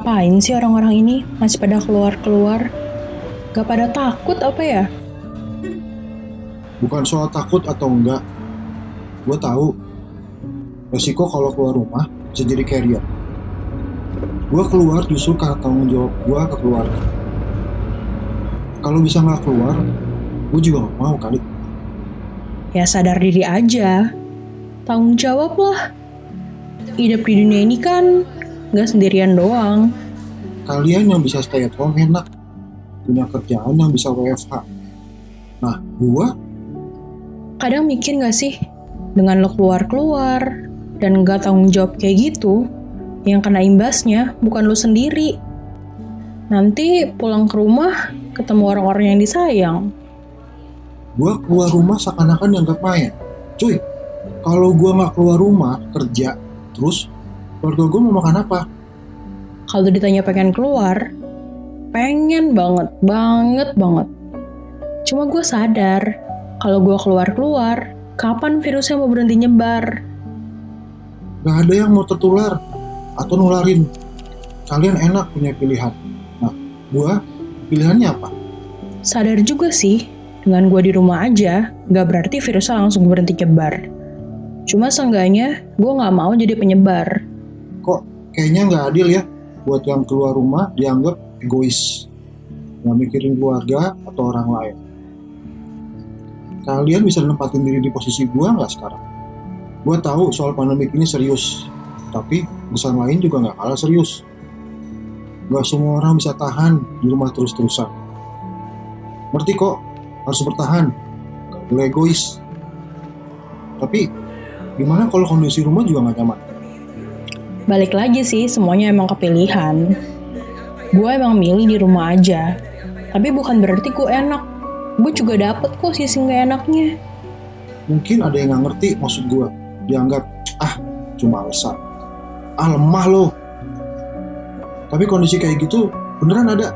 Ngapain sih orang-orang ini masih pada keluar-keluar? Gak pada takut apa ya? Bukan soal takut atau enggak, gue tahu resiko kalau keluar rumah bisa jadi carrier. Gue keluar justru karena tanggung jawab gue ke keluarga. Kalau bisa nggak keluar, gue juga nggak mau kali. Ya sadar diri aja. Tanggung jawab lah. Hidup di dunia ini kan gak sendirian doang. Kalian yang bisa stay at home enak, punya kerjaan yang bisa WFH. Nah, gue Kadang mikir gak sih, dengan lo keluar-keluar dan gak tanggung jawab kayak gitu, yang kena imbasnya bukan lo sendiri. Nanti pulang ke rumah, ketemu orang-orang yang disayang. keluar rumah seakan-akan dianggap main. Cuy, kalau gue nggak keluar rumah kerja, terus keluarga gue mau makan apa? Kalau ditanya pengen keluar, pengen banget, banget. Cuma gue sadar, kalau gue keluar-keluar, kapan virusnya mau berhenti nyebar? Gak ada yang mau tertular atau nularin. Kalian enak punya pilihan. Nah, gue pilihannya apa? Sadar juga sih, dengan gue di rumah aja, gak berarti virusnya langsung berhenti nyebar. Cuma seenggaknya, gue gak mau jadi penyebar. Kok kayaknya nggak adil ya buat yang keluar rumah dianggap egois, nggak mikirin keluarga atau orang lain. Kalian bisa nempatin diri di posisi gue nggak sekarang? Gue tahu soal pandemik ini serius, tapi pesan lain juga nggak kalah serius. Gak semua orang bisa tahan di rumah terus-terusan. Ngerti kok, harus bertahan, gak boleh egois. Tapi gimana kalau kondisi rumah juga nggak nyaman? Balik lagi sih, semuanya emang kepilihan. Gue emang milih di rumah aja, tapi bukan berarti gue enak. Gue juga dapet kok sisi gak enaknya. Mungkin ada yang nggak ngerti maksud gue. Dianggap, cuma alasan. Lemah lo. Tapi kondisi kayak gitu beneran ada.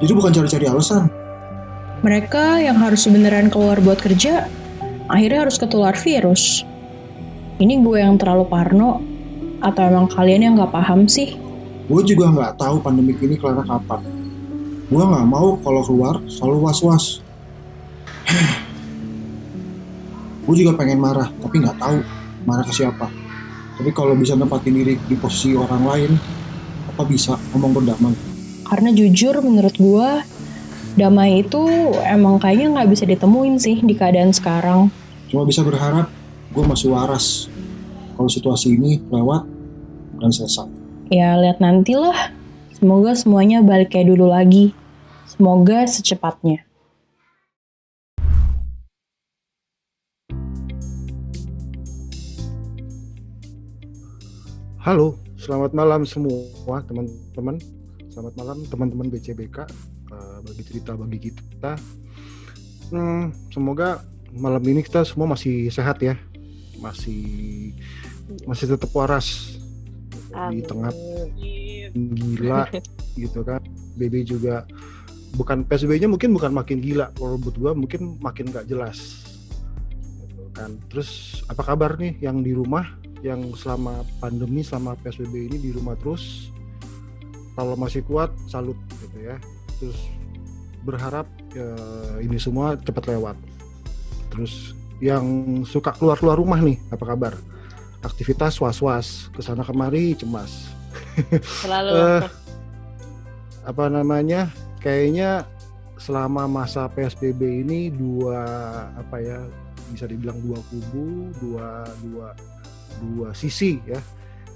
Jadi bukan cari-cari alasan. Mereka yang harus beneran keluar buat kerja, akhirnya harus ketular virus. Ini gue yang terlalu parno, atau emang kalian yang gak paham sih? Gue juga nggak tahu pandemik ini kelar kapan. Gue nggak mau kalau keluar selalu was-was. Gue juga pengen marah, tapi nggak tahu marah ke siapa. Tapi kalau bisa nempatin diri di posisi orang lain, apa bisa ngomong berdamai? Karena jujur menurut gue, damai itu emang kayaknya gak bisa ditemuin sih di keadaan sekarang. Cuma bisa berharap gue masih waras kalau situasi ini lewat dan selesai. Ya lihat nantilah, semoga semuanya balik kayak dulu lagi. Semoga secepatnya. Halo, selamat malam semua teman-teman. Selamat malam teman-teman BCBK. Bagi cerita bagi kita. Semoga malam ini kita semua masih sehat ya, masih tetap waras. Di tengah gila gitu kan. BB juga bukan PSBB-nya mungkin bukan makin gila, kalau buat gua mungkin makin nggak jelas. Gitu kan. Terus apa kabar nih yang di rumah? Yang selama pandemi, selama PSBB ini di rumah terus, kalau masih kuat, salut gitu ya. Terus berharap ini semua cepat lewat. Terus yang suka keluar rumah nih, apa kabar? Aktivitas was-was, kesana kemari cemas. Selalu Apa namanya? Kayaknya selama masa PSBB ini bisa dibilang dua kubu, dua sisi ya.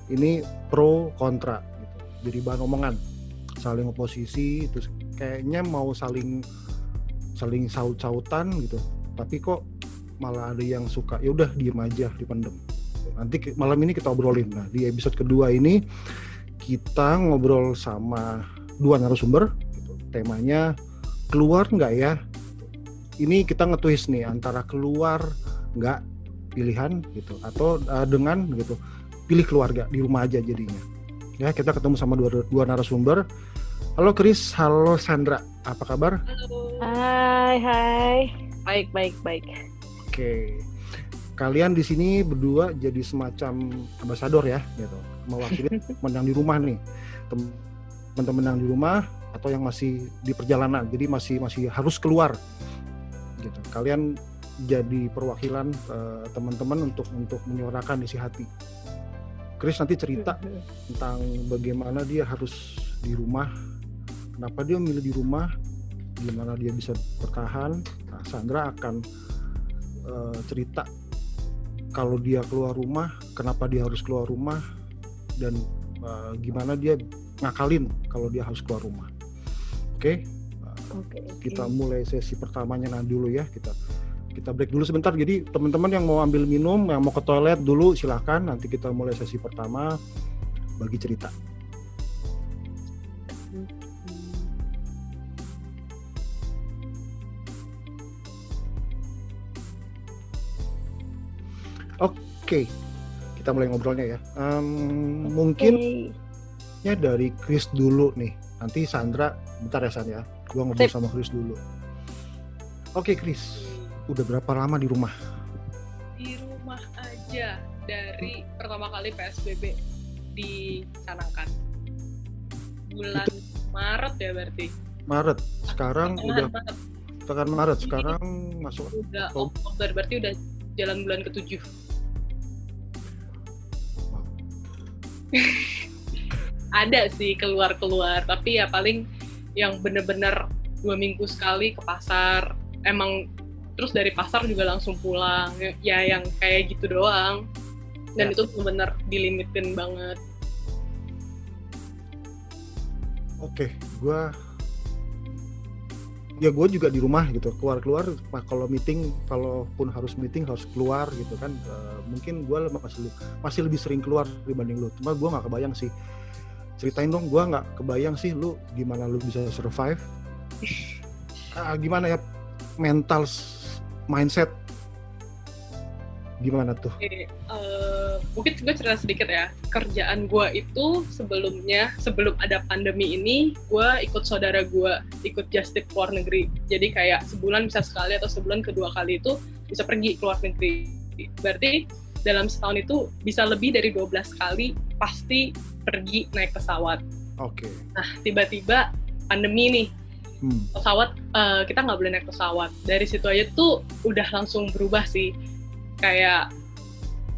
Ini pro kontra gitu. Jadi bahan omongan, saling oposisi, terus kayaknya mau saling saut-sautan gitu. Tapi kok malah ada yang suka ya udah diem aja, dipendem. Nanti malam ini kita obrolin. Nah, di episode kedua ini kita ngobrol sama dua narasumber gitu. Temanya keluar nggak ya? Ini kita nge-twist nih antara keluar nggak pilihan gitu atau dengan gitu pilih keluarga di rumah aja jadinya. Ya, kita ketemu sama dua narasumber. Halo Chris, halo Sandra, apa kabar? Hai. Baik. Oke. Kalian di sini berdua jadi semacam ambasador ya gitu. Mewakili teman yang di rumah nih. teman-teman yang di rumah atau yang masih di perjalanan, jadi masih harus keluar gitu. Kalian jadi perwakilan teman-teman untuk menyuarakan isi hati. Chris nanti cerita tentang bagaimana dia harus di rumah, kenapa dia memilih di rumah, gimana dia bisa bertahan. Nah, Sandra akan cerita kalau dia keluar rumah, kenapa dia harus keluar rumah, dan gimana dia ngakalin kalau dia harus keluar rumah. Oke? Kita mulai sesi pertamanya dulu ya. Kita break dulu sebentar. Jadi teman-teman yang mau ambil minum, yang mau ke toilet dulu silahkan. Nanti kita mulai sesi pertama bagi cerita. Oke, kita mulai ngobrolnya ya. Mungkin ya dari Chris dulu nih. Nanti Sandra, bentar ya San ya. Gua ngobrol sama Chris dulu. Oke Chris, udah berapa lama di rumah? Di rumah aja dari pertama kali PSBB dicanangkan. Bulan Maret ya berarti. Maret. Sekarang udah tekan Maret. Sekarang masuk udah Oktober, berarti udah jalan bulan ke-7. Ada sih keluar, tapi ya paling yang bener-bener 2 minggu sekali ke pasar. Emang terus dari pasar juga langsung pulang. Ya yang kayak gitu doang. Dan itu bener dilimitin banget. Oke, gue juga di rumah gitu, keluar kalau meeting, kalaupun harus meeting harus keluar gitu kan. Mungkin gue masih lebih sering keluar dibanding lu, cuma gue nggak kebayang sih. Ceritain dong, gue nggak kebayang sih lu gimana lu bisa survive. Gimana ya mental mindset gimana tuh? Mungkin gue cerita sedikit ya. Kerjaan gue itu sebelum ada pandemi ini, gue ikut saudara gue ikut just tip keluar negeri. Jadi kayak sebulan bisa sekali atau sebulan kedua kali itu bisa pergi keluar negeri. Berarti dalam setahun itu bisa lebih dari 12 kali pasti pergi naik pesawat. Oke. Nah tiba-tiba pandemi nih. Pesawat kita nggak boleh naik pesawat. Dari situ aja tuh udah langsung berubah sih. Kayak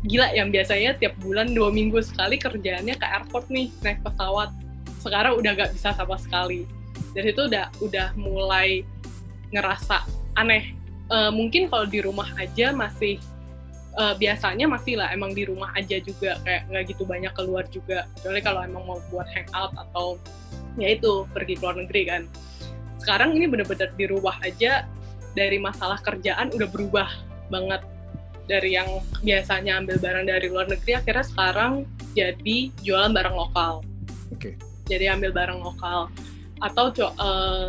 gila, yang biasanya tiap bulan 2 minggu sekali kerjaannya ke airport nih, naik pesawat. Sekarang udah gak bisa sama sekali. Dari itu udah mulai ngerasa aneh. Mungkin kalau di rumah aja masih biasanya masih lah, emang di rumah aja juga kayak nggak gitu banyak keluar juga. Kecuali kalau emang mau buat hangout atau ya itu pergi ke luar negeri kan. Sekarang ini bener-bener di rumah aja, dari masalah kerjaan udah berubah banget. Dari yang biasanya ambil barang dari luar negeri, akhirnya sekarang jadi jualan barang lokal. Oke. Jadi ambil barang lokal. Atau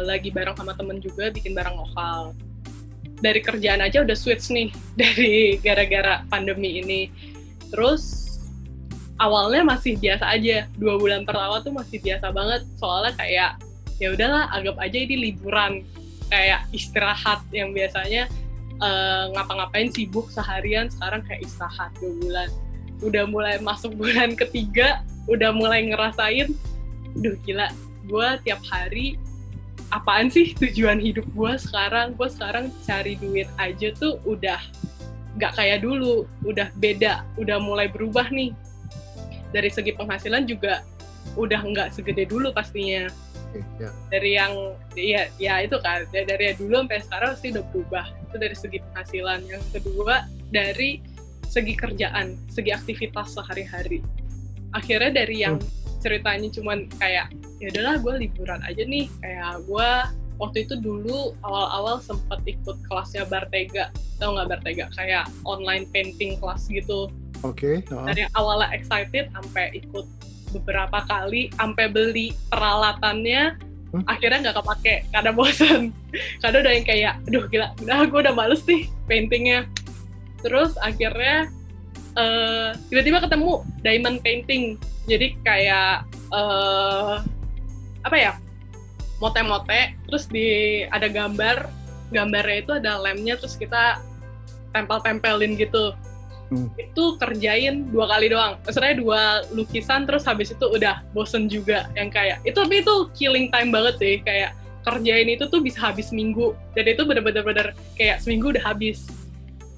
lagi bareng sama temen juga bikin barang lokal. Dari kerjaan aja udah switch nih, dari gara-gara pandemi ini. Terus awalnya masih biasa aja, 2 bulan pertama tuh masih biasa banget. Soalnya kayak, ya udahlah anggap aja ini liburan. Kayak istirahat yang biasanya ngapa-ngapain sibuk seharian, sekarang kayak istirahat 2 bulan. Udah mulai masuk bulan ketiga, udah mulai ngerasain, duh gila, gue tiap hari apaan sih tujuan hidup gue sekarang cari duit aja tuh udah gak kayak dulu, udah beda, udah mulai berubah nih. Dari segi penghasilan juga udah gak segede dulu pastinya. Dari yang ya itu kan, dari dulu sampai sekarang pasti udah berubah. Itu dari segi penghasilan. Yang kedua dari segi kerjaan, segi aktivitas sehari-hari. Akhirnya dari yang ceritanya cuman kayak ya udahlah gue liburan aja nih, kayak gue waktu itu dulu awal-awal sempat ikut kelasnya Bartega. Tau nggak Bartega? Kayak online painting kelas gitu. Oke. Dari awalnya excited sampai ikut beberapa kali, sampai beli peralatannya, akhirnya nggak kepake karena bosan. Karena udah yang kayak, aduh gila, gue udah males nih paintingnya. Terus akhirnya tiba-tiba ketemu diamond painting. Jadi kayak mote-mote, terus ada gambarnya itu ada lemnya, terus kita tempel-tempelin gitu. itu kerjain 2 kali doang. Maksudnya 2 lukisan terus habis itu udah bosen juga yang kayak itu. Tapi itu killing time banget sih, kayak kerjain itu tuh bisa habis seminggu dan itu bener-bener kayak seminggu udah habis.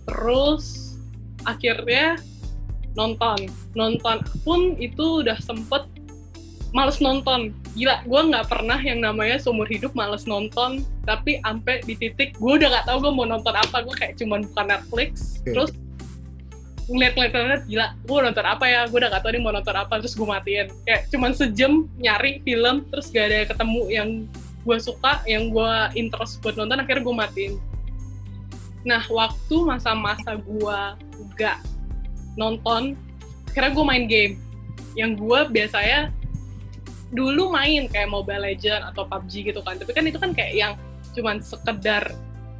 Terus akhirnya nonton pun itu udah sempet males nonton. Gila, gue nggak pernah yang namanya seumur hidup males nonton, tapi sampai di titik gue udah nggak tahu gue mau nonton apa. Gue kayak cuman buka Netflix, terus ngeliat gila, gue nonton apa ya, gue udah gak tau nih mau nonton apa, terus gue matiin. Kayak cuman sejam nyari film, terus gak ada yang ketemu yang gue suka, yang gue interest buat nonton, akhirnya gue matiin. Nah, waktu masa-masa gue gak nonton, akhirnya gue main game. Yang gue biasanya dulu main kayak Mobile Legends atau PUBG gitu kan, tapi kan itu kan kayak yang cuman sekedar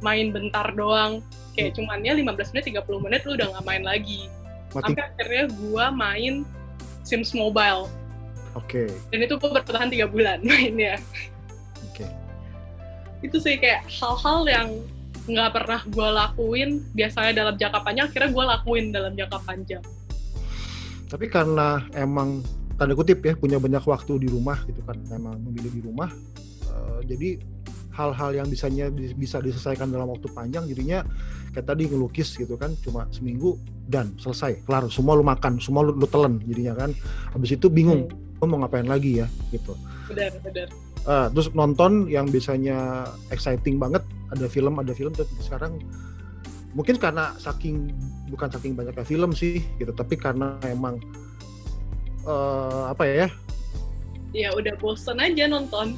main bentar doang, kayak cuman ya 15 menit, 30 menit lu udah gak main lagi. Sampai akhirnya gue main Sims Mobile. Oke. Dan itu gue bertahan 3 bulan mainnya. Oke. Itu sih kayak hal-hal yang gak pernah gue lakuin biasanya dalam jangka panjang, akhirnya gue lakuin dalam jangka panjang. Tapi karena emang tanda kutip ya punya banyak waktu di rumah gitu kan, emang memilih di rumah, jadi hal-hal yang bisa diselesaikan dalam waktu panjang, jadinya kayak tadi ngelukis gitu kan, cuma seminggu dan selesai, kelar, semua lu makan, semua lu telan jadinya kan. Habis itu bingung, lu mau ngapain lagi ya gitu. Benar. Terus nonton yang biasanya exciting banget, ada film tapi sekarang mungkin karena bukan saking banyaknya film sih gitu, tapi karena emang ya udah bosen aja nonton.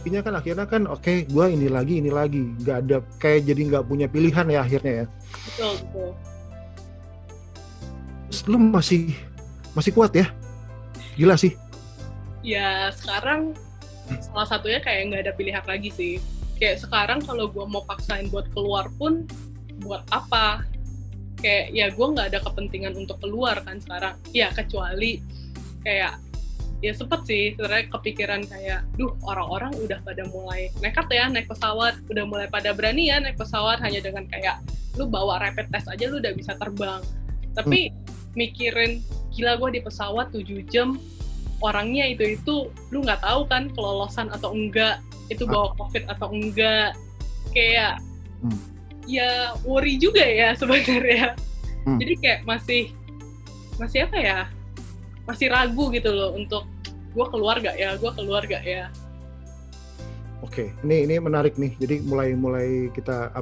Akhirnya kan oke, gue ini lagi nggak ada, kayak jadi nggak punya pilihan ya akhirnya ya. Betul. Lu masih kuat ya, gila sih. Ya sekarang salah satunya kayak nggak ada pilihan lagi sih. Kayak sekarang kalau gue mau paksain buat keluar pun buat apa? Kayak ya gue nggak ada kepentingan untuk keluar kan sekarang. Ya kecuali kayak ya sempet sih sebenarnya kepikiran kayak, orang-orang udah pada mulai nekat ya naik pesawat, udah mulai pada berani ya naik pesawat hanya dengan kayak lu bawa rapid test aja lu udah bisa terbang. Tapi mikirin gila gue di pesawat 7 jam, orangnya itu lu nggak tahu kan kelolosan atau enggak, itu bawa covid atau enggak, kayak ya worry juga ya sebenarnya. Jadi kayak masih apa ya, masih ragu gitu loh untuk gue keluar gak ya. Oke, ini menarik nih. Jadi mulai kita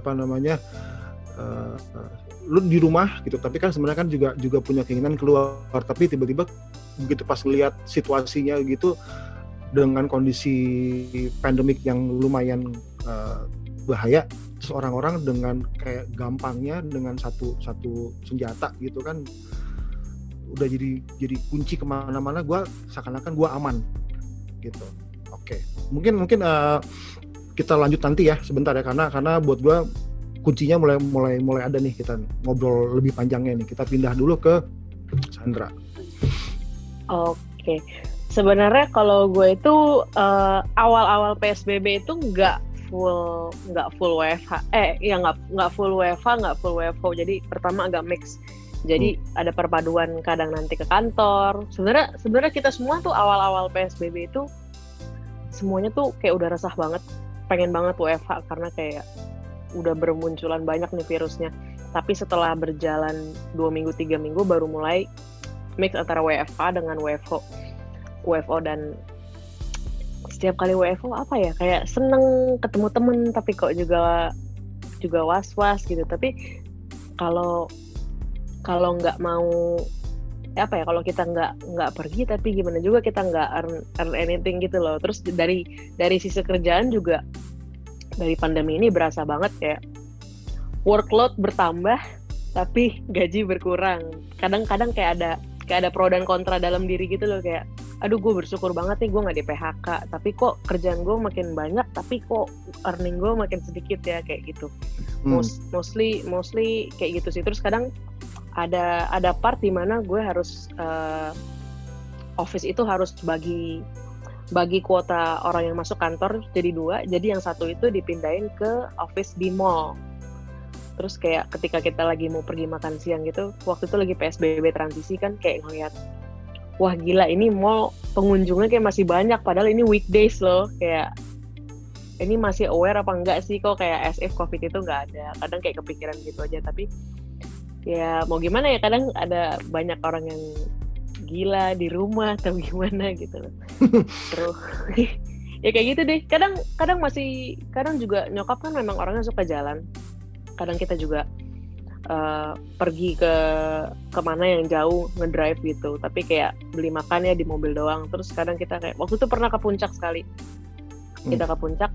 lu di rumah gitu, tapi kan sebenarnya kan juga punya keinginan keluar, tapi tiba-tiba begitu pas lihat situasinya gitu dengan kondisi pandemik yang lumayan bahaya, terus orang-orang dengan kayak gampangnya dengan satu senjata gitu kan udah jadi kunci kemana-mana, gue seakan-akan gue aman gitu. Oke. Mungkin kita lanjut nanti ya sebentar ya, karena buat gue kuncinya mulai ada nih, kita ngobrol lebih panjangnya nih. Kita pindah dulu ke Sandra. Oke. Sebenarnya kalau gue itu awal-awal PSBB itu nggak full WFH, nggak full WFH, nggak full WFO. Jadi pertama agak mix. Jadi ada perpaduan, kadang nanti ke kantor. Sebenarnya kita semua tuh awal-awal PSBB itu semuanya tuh kayak udah resah banget, pengen banget WFH karena kayak udah bermunculan banyak nih virusnya. Tapi setelah berjalan 2 minggu 3 minggu baru mulai mix antara WFH dengan WFO, dan setiap kali WFO apa ya, kayak seneng ketemu temen tapi kok juga was-was gitu. Tapi kalau nggak mau kalau kita nggak pergi, tapi gimana juga kita nggak earn anything gitu loh. Terus dari sisi kerjaan juga dari pandemi ini berasa banget kayak workload bertambah tapi gaji berkurang. Kadang-kadang kayak ada pro dan kontra dalam diri gitu loh, kayak aduh gue bersyukur banget nih gue nggak di PHK, tapi kok kerjaan gue makin banyak tapi kok earning gue makin sedikit ya, kayak gitu. Mostly kayak gitu sih. Terus kadang ada part di mana gue harus office itu harus bagi kuota orang yang masuk kantor jadi 2, jadi yang satu itu dipindahin ke office di mall. Terus kayak ketika kita lagi mau pergi makan siang gitu, waktu itu lagi PSBB transisi kan, kayak ngeliat, wah gila ini mall pengunjungnya kayak masih banyak, padahal ini weekdays loh. Kayak ini masih aware apa enggak sih kok kayak as if COVID itu nggak ada. Kadang kayak kepikiran gitu aja, tapi ya mau gimana ya, kadang ada banyak orang yang gila di rumah atau gimana gitu loh. Terus ya kayak gitu deh. Kadang juga nyokap kan memang orangnya suka jalan. Kadang kita juga pergi ke kemana yang jauh, ngedrive gitu. Tapi kayak beli makannya di mobil doang. Terus kadang kita kayak waktu itu pernah ke puncak sekali. Kita ke puncak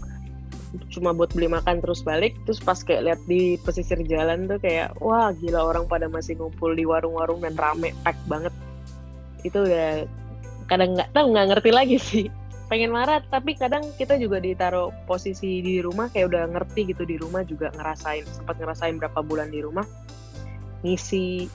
cuma buat beli makan terus balik. Terus pas kayak lihat di pesisir jalan tuh kayak wah gila, orang pada masih ngumpul di warung-warung dan rame, pack banget. Itu udah kadang nggak ngerti lagi sih. Pengen marah, tapi kadang kita juga ditaruh posisi di rumah kayak udah ngerti gitu, di rumah juga sempat ngerasain berapa bulan di rumah, ngisi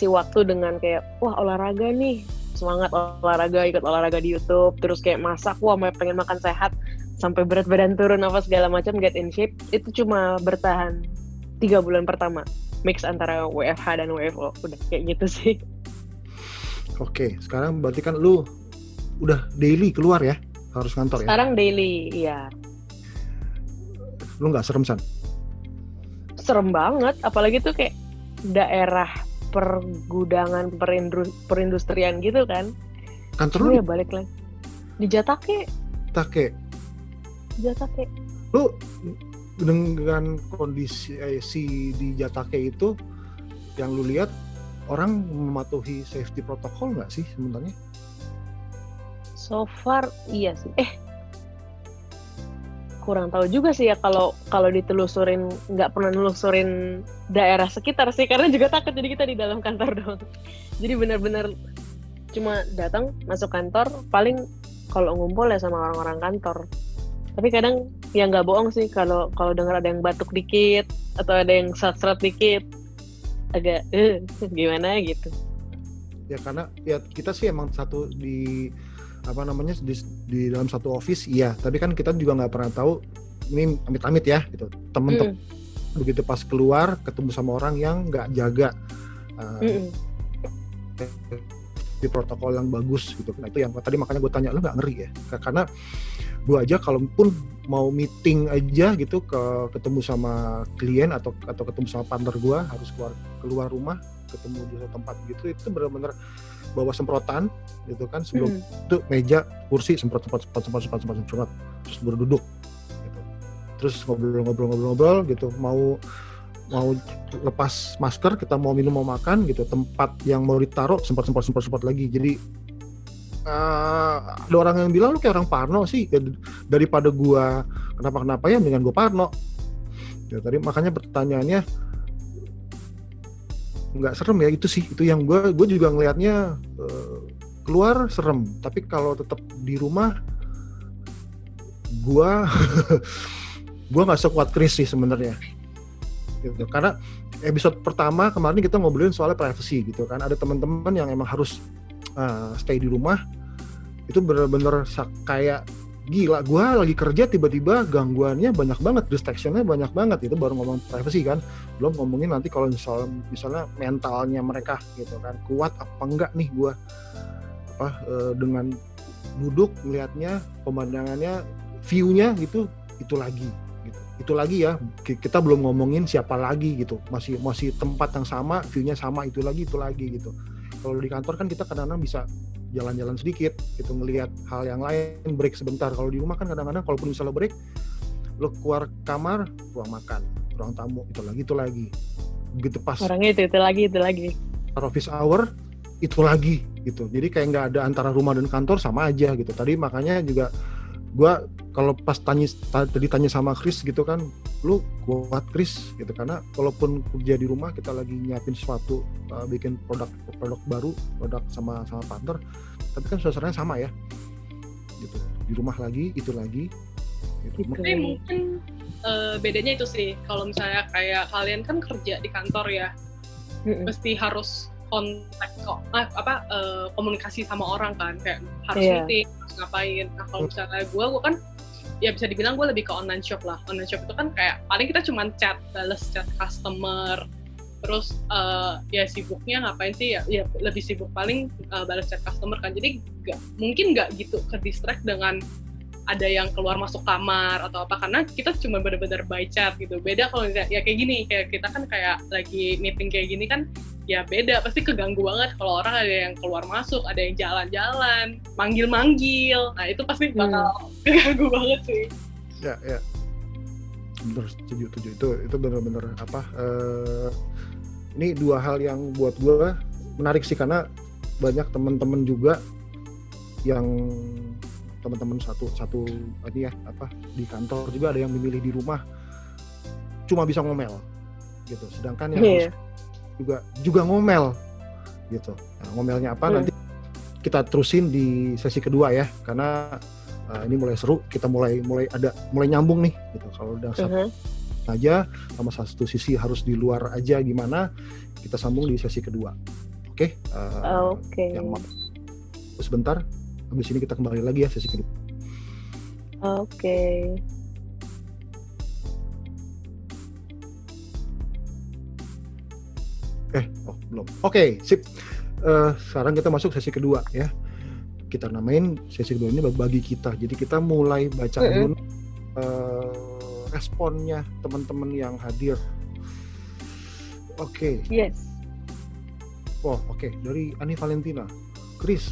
waktu dengan kayak wah olahraga nih, semangat olahraga, ikut olahraga di YouTube, terus kayak masak, wah pengen makan sehat, sampai berat badan turun apa segala macam, get in shape. Itu cuma bertahan 3 bulan pertama, mix antara WFH dan WFO, udah kayak gitu sih. Oke, sekarang berarti kan lu udah daily keluar ya, harus kantor ya? Sekarang daily, iya. Lu nggak serem, San? Serem banget, apalagi tuh kayak daerah pergudangan, perindustrian gitu kan. Kantor lu ya balik lagi di Jatake. Lu dengan kondisi di Jatake itu, yang lu lihat orang mematuhi safety protokol nggak sih sebenarnya? So far iya sih. Kurang tahu juga sih ya, kalau ditelusurin, nggak pernah nelusurin daerah sekitar sih, karena juga takut, jadi kita di dalam kantor doang. Jadi benar-benar cuma datang masuk kantor, paling kalau ngumpul ya sama orang-orang kantor. Tapi kadang ya nggak bohong sih, kalau dengar ada yang batuk dikit atau ada yang seret-seret dikit, agak gimana gitu. Ya karena ya kita sih emang satu di dalam satu office, iya, tapi kan kita juga nggak pernah tahu ini amit-amit ya gitu, temen-temen begitu pas keluar ketemu sama orang yang nggak jaga di protokol yang bagus gitu. Nah itu yang tadi makanya gue tanya, lu nggak ngeri ya? Karena gue aja kalaupun mau meeting aja gitu, ketemu sama klien atau ketemu sama partner gue, harus keluar rumah, ketemu di satu tempat gitu, itu benar-benar bawa semprotan gitu kan, sebelum itu meja, kursi, semprot terus berduduk gitu. Terus ngobrol gitu, mau lepas masker, kita mau minum mau makan gitu, tempat yang mau ditaruh semprot lagi. Jadi ada orang yang bilang lu kayak orang parno sih, ya, daripada gua kenapa ya mendingan gua parno ya. Tadi makanya pertanyaannya nggak serem ya, itu sih, itu yang gue juga ngelihatnya, keluar serem, tapi kalau tetap di rumah gue nggak sekuat Chris sih sebenarnya gitu. Karena episode pertama kemarin kita ngobrolin soal privacy gitu kan, ada teman-teman yang emang harus stay di rumah, itu bener-bener kayak gila, gue lagi kerja tiba-tiba gangguannya banyak banget, distractionnya banyak banget. Itu baru ngomong privacy kan, belum ngomongin nanti kalau misalnya mentalnya mereka gitu kan, kuat apa enggak nih gue dengan duduk melihatnya, pemandangannya, view-nya gitu, itu lagi ya, kita belum ngomongin siapa lagi gitu, masih tempat yang sama, view-nya sama, itu lagi gitu. Kalau di kantor kan kita kadang-kadang bisa jalan-jalan sedikit gitu, ngelihat hal yang lain, break sebentar. Kalau di rumah kan kadang-kadang kalaupun misalnya break, lo keluar kamar, ruang makan, ruang tamu, itu lagi. Begitu pas orangnya itu lagi. Office hour, itu lagi gitu. Jadi kayak nggak ada antara rumah dan kantor, sama aja gitu. Tadi makanya juga gue kalau pas tadi tanya sama Chris gitu kan, lu kuat Chris gitu, karena walaupun kerja di rumah kita lagi nyiapin sesuatu, bikin produk baru, produk sama partner, tapi kan suasananya sama ya gitu, di rumah lagi itu lagi gitu. Tapi mungkin bedanya itu sih, kalau misalnya kayak kalian kan kerja di kantor ya, mesti harus kontak komunikasi sama orang kan, kayak harus meeting, harus ngapain. Nah kalau misalnya gue kan ya bisa dibilang gue lebih ke online shop lah. Online shop itu kan kayak paling kita cuma balas chat customer, terus ya sibuknya ngapain sih ya lebih sibuk paling balas chat customer kan, jadi mungkin nggak gitu ke distract dengan ada yang keluar masuk kamar atau apa, karena kita cuma benar-benar by chat gitu. Beda kalau ya kayak gini, kayak kita kan kayak lagi meeting kayak gini kan, ya beda, pasti keganggu banget kalau orang ada yang keluar masuk, ada yang jalan-jalan, manggil-manggil, nah itu pasti bakal keganggu banget sih. Ya, bener, setuju itu benar-benar ini dua hal yang buat gue menarik sih, karena banyak teman-teman juga yang teman-teman satu ini ya di kantor juga ada yang memilih di rumah cuma bisa ngomel gitu, sedangkan yang juga ngomel gitu. Nah, ngomelnya apa nanti kita terusin di sesi kedua ya, karena ini mulai seru, kita mulai nyambung nih gitu. Kalau udah satu aja sama satu sisi harus di luar aja gimana, kita sambung di sesi kedua. Oke? Yang sebentar. Habis ini kita kembali lagi ya sesi kedua. Oke. Belum. Oke, sip. Sekarang kita masuk sesi kedua ya. Kita namain sesi kedua ini bagi kita. Jadi kita mulai baca dulu responnya teman-teman yang hadir. Oke. Yes. Oke. Dari Ani Valentina. Chris,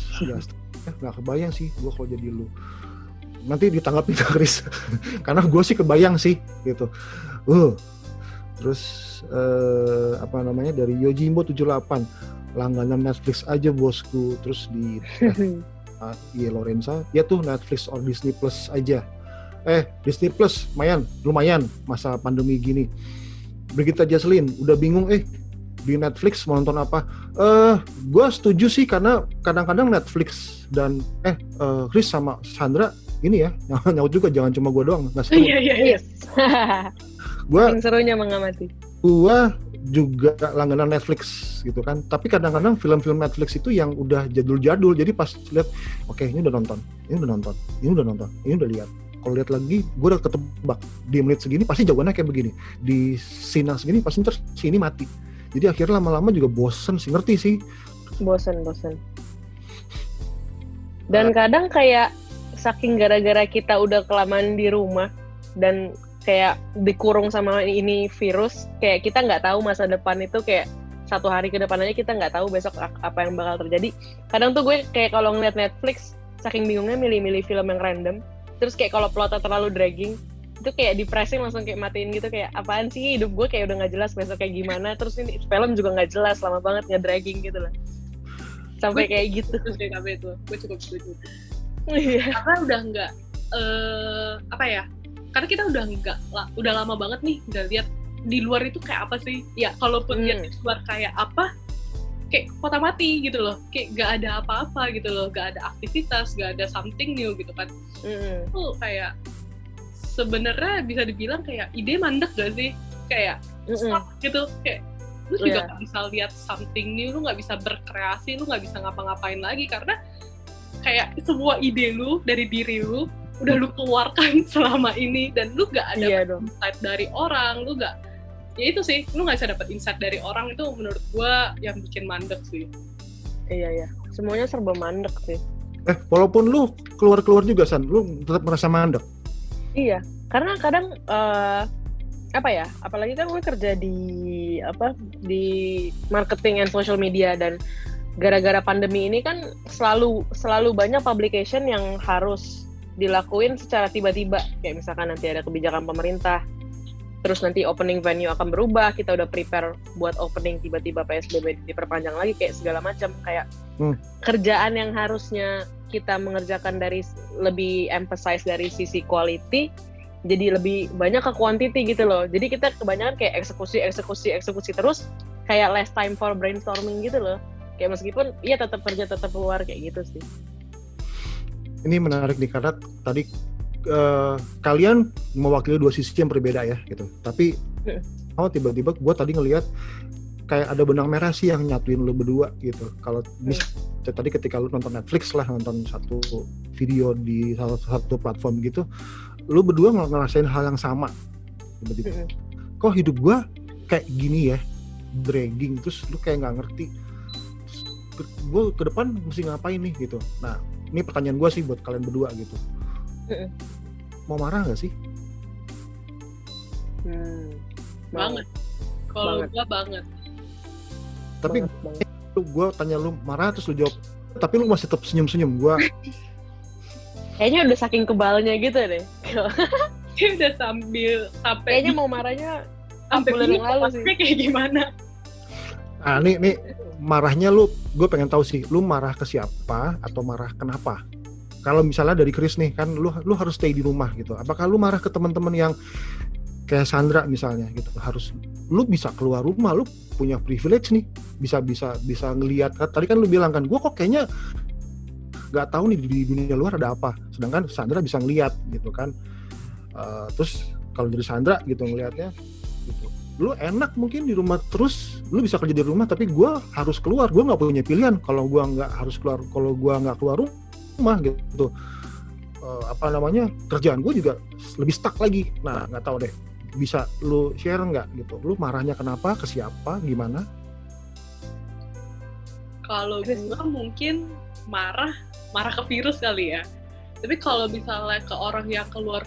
nggak kebayang sih gue kalau jadi lu. Nanti ditanggapi Chris. Karena gue sih kebayang sih gitu. Terus dari Yojimbo 78, langganan Netflix aja bosku. Terus di Lorenza, ya tuh Netflix or Disney Plus aja. Disney Plus lumayan masa pandemi gini. Brigita Jaslyn udah bingung di Netflix mau nonton apa. Gue setuju sih, karena kadang-kadang Netflix dan Chris sama Sandra ini ya nyaut juga, jangan cuma gue doang nggak seru. Iya. Gue serunya mengamati. Gue juga langganan Netflix gitu kan, tapi kadang-kadang film-film Netflix itu yang udah jadul-jadul, jadi pas lihat ini udah nonton, ini udah lihat. Kalau lihat lagi, gue udah ketebak di menit segini pasti jawabannya kayak begini, di scene segini pasti ntar sini mati. Jadi akhirnya lama-lama juga bosen sih, ngerti sih. Bosen. Dan kadang kayak saking gara-gara kita udah kelamaan di rumah dan kayak dikurung sama ini virus, kayak kita nggak tahu masa depan itu, kayak satu hari ke depan aja kita nggak tahu besok apa yang bakal terjadi. Kadang tuh gue kayak kalau ngeliat Netflix, saking bingungnya milih-milih film yang random, terus kayak kalau plotnya terlalu dragging, itu kayak depressing, langsung kayak matiin gitu, kayak apaan sih hidup gue, kayak udah nggak jelas besok kayak gimana, terus ini film juga nggak jelas, lama banget nge-dragging gitu lah, sampai kayak gitu. Terus DKB itu gue cukup setuju. Iya. Karena udah nggak karena kita udah lama banget nih nggak lihat di luar itu kayak apa sih ya, kalaupun lihat di luar kayak apa, kayak kota mati gitu loh, kayak nggak ada apa-apa gitu loh, nggak ada aktivitas, nggak ada something new gitu kan. Tuh kayak sebenarnya bisa dibilang kayak ide mandek gak sih, kayak stuck gitu, kayak lu juga nggak bisa lihat something new, lu nggak bisa berkreasi, lu nggak bisa ngapa-ngapain lagi, karena kayak semua ide lu dari diri lu udah lu keluarkan selama ini, dan lu nggak ada insight dari orang, lu nggak, ya itu sih, lu nggak bisa dapat insight dari orang, itu menurut gua yang bikin mandek sih. Iya, semuanya serba mandek sih. Walaupun lu keluar juga San, lu tetap merasa mandek. Iya, karena kadang apalagi kan gue kerja di marketing and social media, dan gara-gara pandemi ini kan selalu banyak publication yang harus dilakuin secara tiba-tiba, kayak misalkan nanti ada kebijakan pemerintah, terus nanti opening venue akan berubah, kita udah prepare buat opening, tiba-tiba PSBB diperpanjang lagi, kayak segala macam, kayak kerjaan yang harusnya kita mengerjakan dari lebih emphasize dari sisi quality, jadi lebih banyak ke quantity gitu loh. Jadi kita kebanyakan kayak eksekusi terus, kayak less time for brainstorming gitu loh. Kayak meskipun iya tetap kerja, tetap keluar, kayak gitu sih. Ini menarik nih, karena tadi kalian mewakili dua sisi yang berbeda ya gitu. Tapi tiba-tiba gue tadi ngelihat kayak ada benang merah sih yang nyatuin lu berdua gitu. Kalau tadi ketika lu nonton Netflix lah, nonton satu video di satu platform gitu, lu berdua ngerasain hal yang sama tiba-tiba. Kok hidup gue kayak gini ya, dragging, terus lu kayak nggak ngerti gue ke depan mesti ngapain nih gitu. Nah ini pertanyaan gue sih buat kalian berdua gitu, mau marah nggak sih? Banget. Kalau gue banget. Tapi gue tanya lu marah terus lu jawab tapi lu masih tetap senyum-senyum. Gue kayaknya udah saking kebalnya gitu deh. Dia udah sampai kayaknya mau marahnya sampai bulan yang lalu sih. Kayak gimana? Ah nih marahnya gue pengen tahu sih, lu marah ke siapa atau marah kenapa? Kalau misalnya dari Chris nih kan, lu harus stay di rumah gitu. Apakah lu marah ke teman-teman yang kayak Sandra misalnya gitu, lu bisa keluar rumah, lu punya privilege nih, bisa ngelihat. Tadi kan lu bilang kan, gue kok kayaknya nggak tahu nih di dunia luar ada apa, sedangkan Sandra bisa ngelihat gitu kan. Terus kalau dari Sandra gitu ngelihatnya gitu, lu enak mungkin di rumah terus, lu bisa kerja di rumah, tapi gue harus keluar, gue nggak punya pilihan kalau gue nggak harus keluar, kalau gue nggak keluar rumah gitu. Kerjaan gue juga lebih stuck lagi. Nah nggak tahu deh, bisa lu share nggak gitu, lu marahnya kenapa, ke siapa, gimana? Kalau gue mungkin marah ke virus kali ya. Tapi kalau misalnya ke orang yang keluar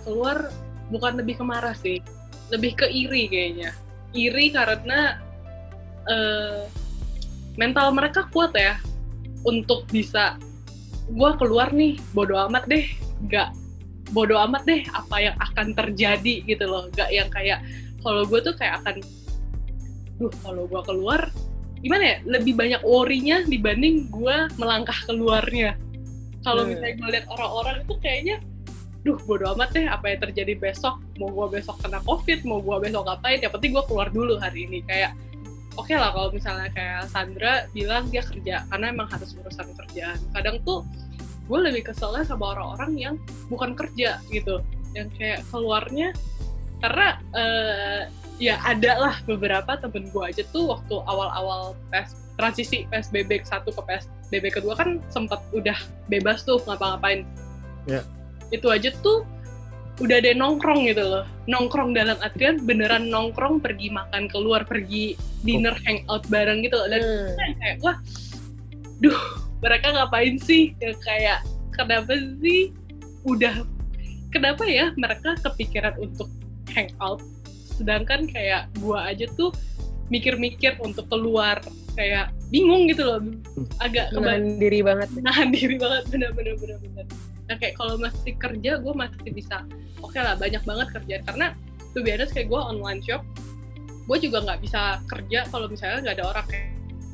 bukan lebih ke marah sih, lebih ke iri kayaknya. Iri karena mental mereka kuat ya untuk bisa, gue keluar nih bodo amat deh apa yang akan terjadi gitu loh. Gak yang kayak kalau gue tuh kayak akan kalau gue keluar gimana ya, lebih banyak worry-nya dibanding gue melangkah keluarnya. Kalau misalnya gue lihat orang-orang itu kayaknya bodo amat deh apa yang terjadi besok, mau gue besok kena covid, mau gue besok ngapain, yang penting gue keluar dulu hari ini. Kayak oke lah kalau misalnya kayak Sandra bilang dia kerja karena emang harus urusan kerjaan. Kadang tuh gue lebih keselnya sama orang-orang yang bukan kerja gitu, yang kayak keluarnya karena ya ada lah beberapa temen gue aja tuh waktu awal-awal transisi PSBB 1 ke PSBB kedua kan sempat udah bebas tuh ngapa-ngapain. Yeah. Itu aja tuh udah ada nongkrong gitu loh. Nongkrong dalam artian beneran nongkrong, pergi makan keluar, pergi dinner, hangout bareng gitu. Dan kayak wah, mereka ngapain sih? Kayak kenapa sih kenapa ya mereka kepikiran untuk hangout, sedangkan kayak gua aja tuh mikir-mikir untuk keluar, kayak bingung gitu loh, agak menahan diri banget, bener. Nah kayak kalau masih kerja gue masih bisa oke lah, banyak banget kerjaan, karena to be honest kayak gue online shop, gue juga nggak bisa kerja kalau misalnya nggak ada orang.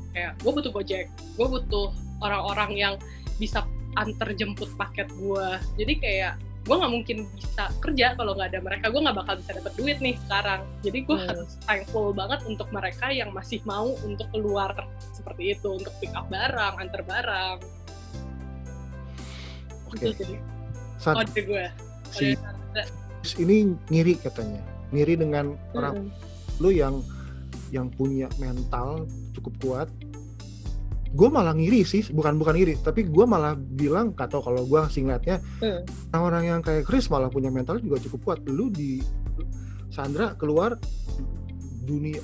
Kayak gue butuh Gojek, gue butuh orang-orang yang bisa antar jemput paket gue, jadi kayak gue nggak mungkin bisa kerja kalau nggak ada mereka. Gue nggak bakal bisa dapet duit nih sekarang, jadi gue harus thankful banget untuk mereka yang masih mau untuk keluar seperti itu, untuk pick up barang, antar barang. Oke. Kode gue. Ini ngiri katanya, ngiri dengan orang lu yang punya mental cukup kuat. Gue malah ngiri sih, bukan ngiri, tapi gue malah bilang, atau kalau gue singkatnya, orang yang kayak Chris malah punya mental juga cukup kuat. Lu di Sandra keluar dunia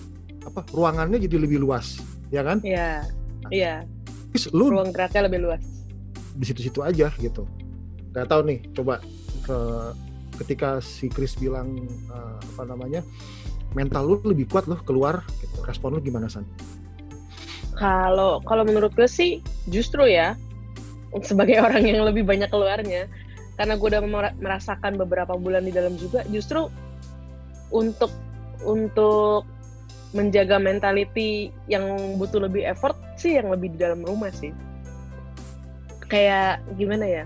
ruangannya jadi lebih luas, ya kan? Iya. Iya. Lu ruang geraknya lebih luas. Di situ-situ aja gitu. Gak tahu nih, coba ketika si Chris bilang mental lu lebih kuat loh keluar gitu. Respon lu gimana, San? Kalau menurut gue sih justru ya, sebagai orang yang lebih banyak keluarnya, karena gue udah merasakan beberapa bulan di dalam juga, justru untuk menjaga mentality yang butuh lebih effort sih yang lebih di dalam rumah sih. Kayak gimana ya?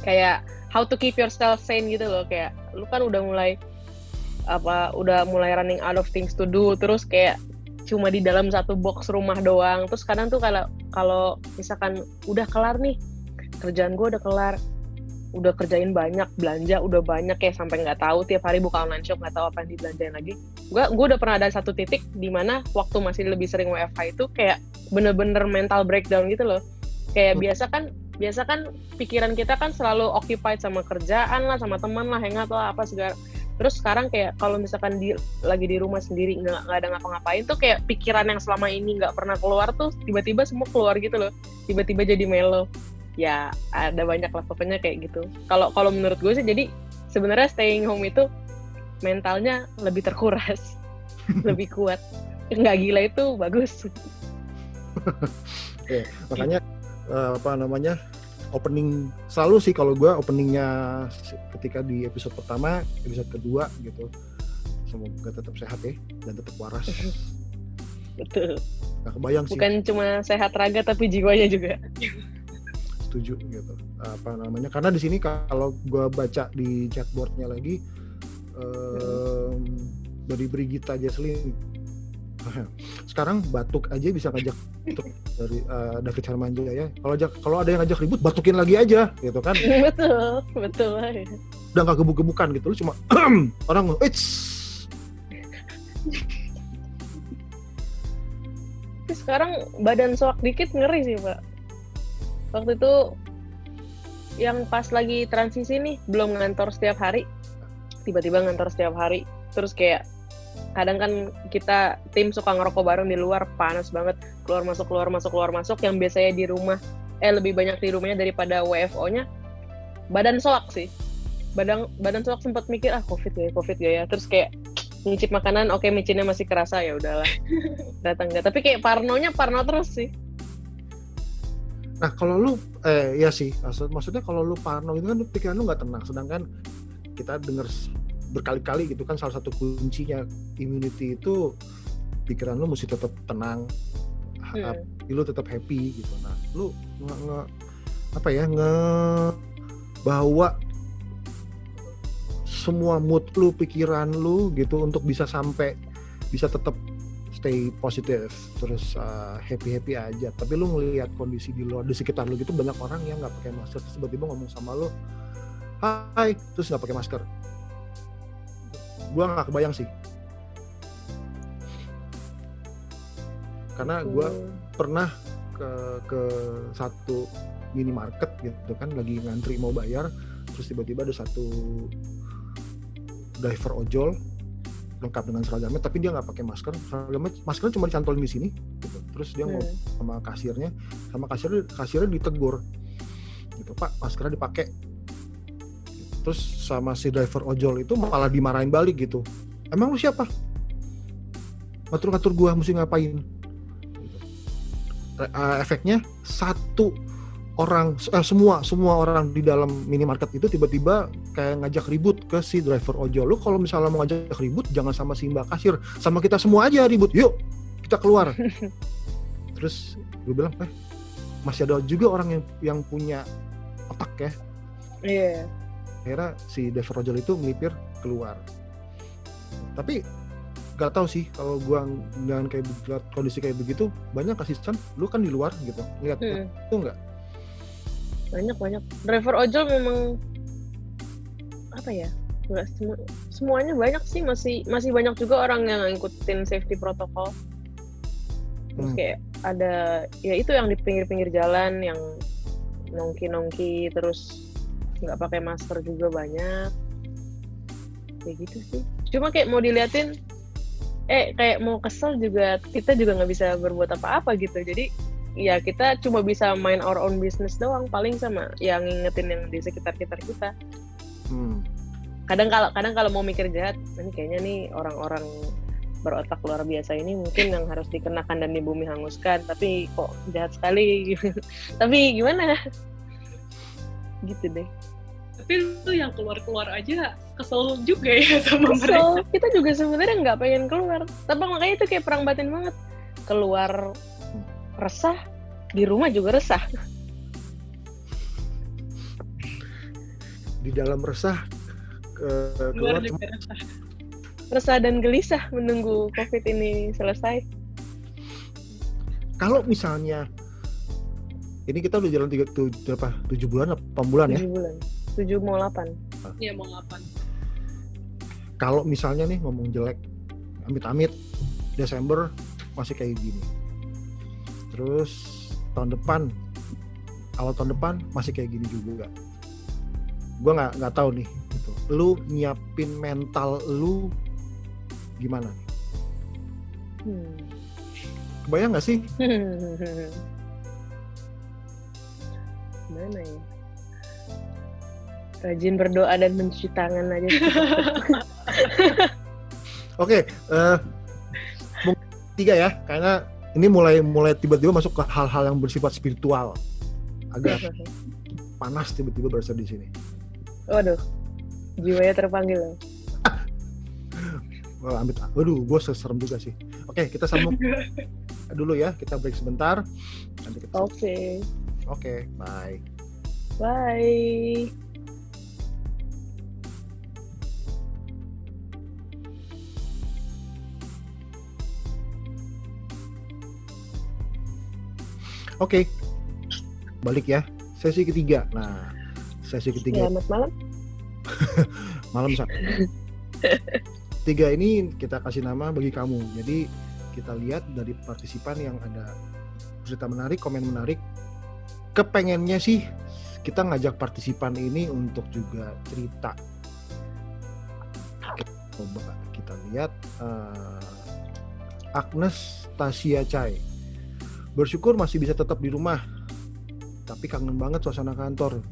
Kayak how to keep yourself sane gitu loh. Kayak lu kan udah mulai running out of things to do, terus kayak cuma di dalam satu box rumah doang. Terus kadang tuh kalau misalkan udah kelar nih, kerjaan gue udah kelar, udah kerjain banyak, belanja udah banyak kayak sampai nggak tahu tiap hari buka online shop nggak tahu apa yang dibelanjain lagi. Gue udah pernah ada satu titik di mana waktu masih lebih sering WFH itu kayak bener-bener mental breakdown gitu loh. Kayak biasa kan biasa kan pikiran kita kan selalu occupied sama kerjaan lah, sama teman lah, hangout lah, apa segala. Terus sekarang kayak kalau misalkan lagi di rumah sendiri nggak ada ngapa-ngapain tuh kayak pikiran yang selama ini nggak pernah keluar tuh tiba-tiba semua keluar gitu loh, tiba-tiba jadi mellow. Ya ada banyak lah pokoknya kayak gitu. Kalau menurut gue sih, jadi sebenarnya staying home itu mentalnya lebih terkuras, lebih kuat. Nggak gila itu bagus. Oke, makanya opening selalu sih kalau gue openingnya ketika di episode pertama, episode kedua gitu, semoga tetap sehat ya dan tetap waras. Betul. Gak kebayang sih. Bukan cuma sehat raga tapi jiwanya juga. Setuju gitu. Karena di sini kalau gue baca di chatboardnya lagi dari Brigita Jesslyn, sekarang batuk aja bisa ngajak dari David Hermanjaya. Kalau ada yang ngajak ribut, batukin lagi aja, gitu kan? betul. Udah nggak gebuk-gebukan gitu, lu cuma orang Tapi sekarang badan soak dikit ngeri sih Pak. Waktu itu yang pas lagi transisi nih, belum ngantor setiap hari, tiba-tiba ngantor setiap hari, terus kayak kadang kan kita tim suka ngerokok bareng di luar, panas banget, keluar masuk, yang biasanya di rumah lebih banyak di rumahnya daripada WFO-nya. Badan soak sih, badan soak sempat mikir covid ya, terus kayak ngicip makanan, oke micinnya masih kerasa, ya udahlah datang enggak, tapi kayak parno terus sih. Nah kalau lu ya sih, maksudnya kalau lu parno itu kan pikiran lu nggak tenang, sedangkan kita dengar berkali-kali gitu kan, salah satu kuncinya immunity itu pikiran lu mesti tetap tenang, lu tetap happy gitu. Nah lu bawa semua mood lu, pikiran lu gitu untuk bisa tetap stay positif, terus happy aja. Tapi lu ngelihat kondisi di luar, di sekitar lu gitu banyak orang yang nggak pakai masker, terus tiba-tiba ngomong sama lu hai, terus nggak pakai masker. Gua nggak kebayang sih, karena gua pernah ke satu minimarket gitu kan, lagi ngantri mau bayar, terus tiba-tiba ada satu driver ojol lengkap dengan seragamnya, tapi dia nggak pakai masker. Maskernya cuma dicantolin di sini gitu. Terus dia ngomong sama kasirnya ditegur gitu, Pak maskernya dipakai. Terus sama si driver ojol itu malah dimarahin balik gitu, emang lu siapa ngatur-ngatur gua mesti ngapain gitu. Efeknya semua orang di dalam minimarket itu tiba-tiba kayak ngajak ribut ke si driver ojol. Lu kalau misalnya mau ngajak ribut jangan sama si mbak kasir, sama kita semua aja ribut, yuk kita keluar. Terus gue bilang masih ada juga orang yang punya otak ya. Iya. Akhirnya si driver ojol itu melipir keluar. Tapi gak tahu sih, kalau gua jangan kayak kondisi kayak begitu, banyak asisten, lu kan di luar gitu, lihat itu enggak? Banyak. Driver ojol memang apa ya? Enggak semuanya banyak sih, masih banyak juga orang yang ngikutin safety protokol. Terus kayak ada ya itu yang di pinggir-pinggir jalan yang nongki terus nggak pakai masker juga banyak, kayak gitu sih. Cuma kayak mau diliatin, kayak mau kesel juga, kita juga nggak bisa berbuat apa-apa gitu. Jadi ya kita cuma bisa main our own business doang, paling sama yang ngingetin yang di sekitar kita. Kadang kalau mau mikir jahat, ini kayaknya nih orang-orang berotak luar biasa ini mungkin yang harus dikenakan dan di bumi hanguskan, tapi kok jahat sekali. Tapi gimana? Gitu deh. Tapi lu yang keluar aja kesel juga ya sama mereka. Kita juga sebenarnya nggak pengen keluar, tapi makanya itu kayak perang batin banget. Keluar resah, di rumah juga resah. Di dalam resah, keluar juga resah. Resah dan gelisah menunggu COVID ini selesai. Kalau misalnya ini kita udah jalan 7 bulan, 8 bulan ya? 7 bulan. 7 mau 8. Iya, mau 8. Kalau misalnya nih ngomong jelek, amit-amit Desember masih kayak gini. Terus tahun depan awal tahun depan masih kayak gini juga. Gue nggak tahu nih gitu. Lu nyiapin mental lu gimana nih? Kebayang nggak sih? Gimana ya? Rajin berdoa dan mencuci tangan aja. Oke, mungkin 3 ya, karena ini mulai tiba-tiba masuk ke hal-hal yang bersifat spiritual, agak panas tiba-tiba berasa di sini. Waduh, jiwanya terpanggil. Waduh, gue serem juga sih. Oke, kita sambung dulu ya, kita break sebentar. Nanti kita Oke, bye. Bye. Oke, balik ya. Sesi ketiga. Nah, sesi ketiga. Selamat malam. Malam Tiga ini kita kasih nama bagi kamu. Jadi kita lihat dari partisipan yang ada cerita menarik, komen menarik. Kepengennya sih kita ngajak partisipan ini untuk juga cerita. Oke, coba kita lihat Agnes Tasia Chai. Bersyukur masih bisa tetap di rumah, tapi kangen banget suasana kantor.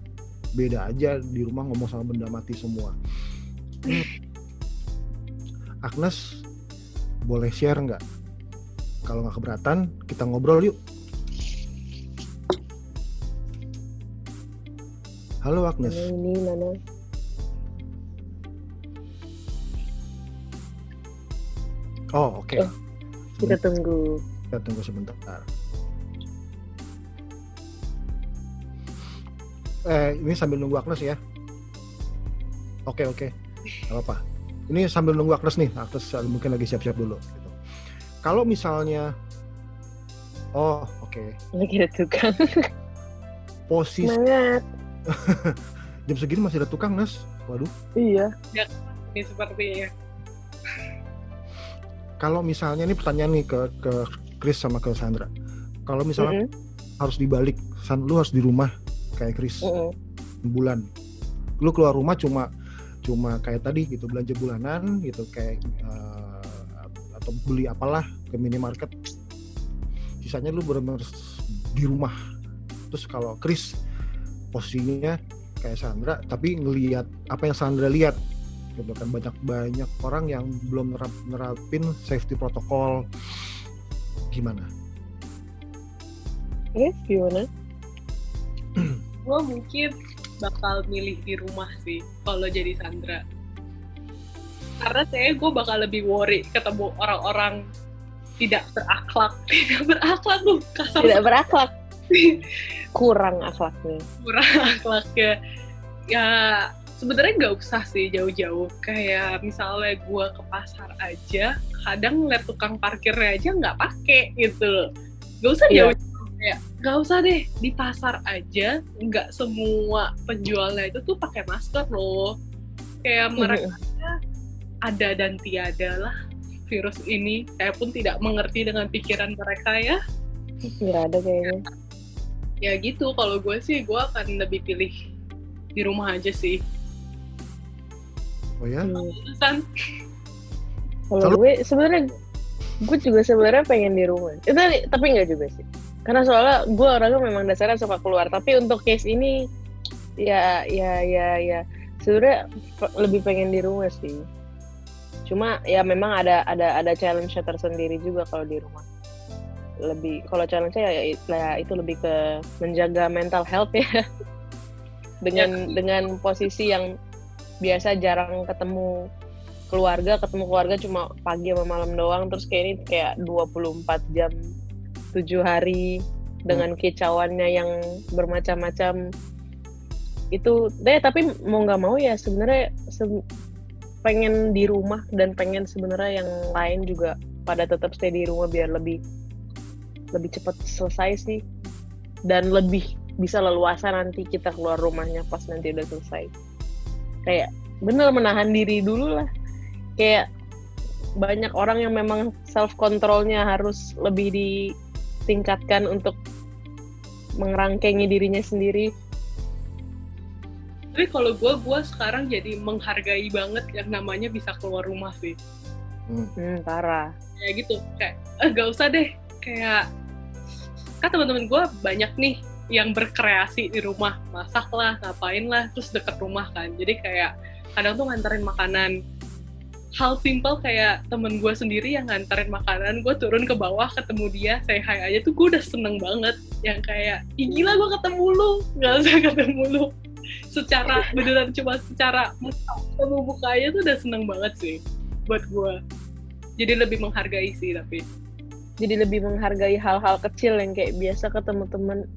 Beda aja di rumah ngomong sama benda mati semua. Agnes, boleh share nggak? Kalau nggak keberatan, kita ngobrol yuk. Halo Agnes. Ini mana? Oh, oke. Kita tunggu. Kita tunggu sebentar. Ini sambil nunggu Agnes ya. Oke. Gak apa-apa. Ini sambil nunggu Agnes nih. Agnes mungkin lagi siap-siap dulu. Gitu. Kalau misalnya, oke. Lagi ada tukang. Posisi. Semangat. Jam segini masih ada tukang, Nes. Waduh. Iya. Ya, ini sepertinya. Kalau misalnya ini pertanyaan nih ke Chris sama ke Sandra. Kalau misalnya harus dibalik, lu harus di rumah kayak Chris bulan. Lu keluar rumah cuma kayak tadi gitu, belanja bulanan gitu, kayak atau beli apalah ke minimarket. Sisanya lu benar-benar di rumah. Terus kalau Chris posisinya kayak Sandra, tapi ngelihat apa yang Sandra lihat gitu kan, banyak orang yang belum nerapin safety protokol. Gimana? Gimana? Gue mungkin bakal milih di rumah sih kalau jadi Sandra, karena gue bakal lebih worry ketemu orang-orang tidak berakhlak tuh kasar. Tidak berakhlak. Kurang akhlaknya ya sebenarnya nggak usah sih jauh-jauh, kayak misalnya gue ke pasar aja kadang ngeliat tukang parkirnya aja nggak pakai gitu loh. Nggak usah jauh-jauh, kayak nggak usah deh, di pasar aja nggak semua penjualnya itu tuh pakai masker loh, kayak mereka ada dan tiada lah virus ini. Saya pun tidak mengerti dengan pikiran mereka ya. Nggak ada kayaknya. Ya gitu, kalau gue sih gue akan lebih pilih di rumah aja sih. Oh ya? Kalau gue sebenarnya pengen di rumah. Itu tapi nggak juga sih. Karena soalnya gue orangnya memang dasarnya suka keluar. Tapi untuk case ini ya sebenarnya lebih pengen di rumah sih. Cuma ya memang ada challenge-nya tersendiri juga kalau di rumah. Lebih kalau challenge-nya ya itu lebih ke menjaga mental health ya. Dengan posisi yang biasa jarang ketemu keluarga cuma pagi sama malam doang, terus kayak ini kayak 24 jam 7 hari dengan kicauannya yang bermacam-macam itu tapi mau nggak mau ya sebenarnya pengen di rumah, dan pengen sebenarnya yang lain juga pada tetap stay di rumah biar lebih cepat selesai sih, dan lebih bisa leluasa nanti kita keluar rumahnya pas nanti udah selesai. Kayak bener menahan diri dulu lah. Kayak banyak orang yang memang self controlnya harus lebih ditingkatkan untuk mengerangkengi dirinya sendiri. Tapi kalau gue sekarang jadi menghargai banget yang namanya bisa keluar rumah sih. Parah. Ya gitu, kayak gak usah deh, kayak kan teman-teman gue banyak nih yang berkreasi di rumah, masak lah, ngapain lah, terus deket rumah kan. Jadi kayak kadang tuh nganterin makanan. Hal simple kayak temen gue sendiri yang nganterin makanan, gue turun ke bawah ketemu dia, say hi aja tuh gue udah seneng banget. Yang kayak, ih gila gue ketemu lu, gak usah ketemu lu. Secara, beneran cuma secara ketemu mukanya tuh udah seneng banget sih buat gue. Jadi lebih menghargai sih tapi. Jadi lebih menghargai hal-hal kecil yang kayak biasa ketemu temen,